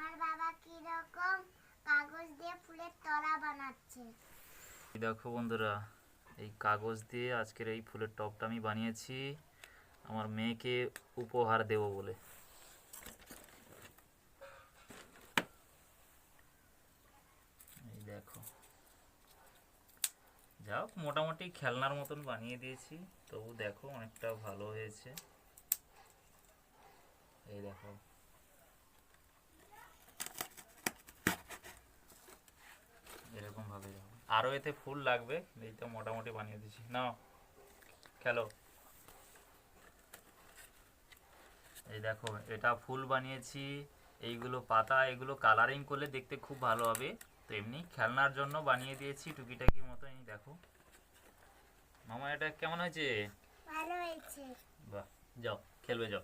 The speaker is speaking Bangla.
আমার বাবা কি রকম কাগজ দিয়ে ফুলের তলা বানাচ্ছে। দেখো বন্ধুরা, এই কাগজ দিয়ে আজকের এই ফুলের টবটা আমি বানিয়েছি আমার মেয়েকে উপহার দেব বলে। এই দেখো, যাও মোটামুটি খেলনার মতন বানিয়ে দিয়েছি, তবু দেখো অনেকটা ভালো হয়েছে। এই দেখো, এরকম ভাবে যাও, আরো এতে ফুল লাগবে, এই তো মোটামুটি বানিয়ে দিয়েছি। নাও খেলো। এই দেখো, এটা ফুল বানিয়েছি, এইগুলো পাতা, এগুলো কালারিং করলে দেখতে খুব ভালো হবে। তো এমনি খেলনার জন্য বানিয়ে দিয়েছি টুকিটাকি মতো। এই দেখো মামা, এটা কেমন হয়েছে? ভালো হয়েছে। বাহ, যাও খেলবে যাও।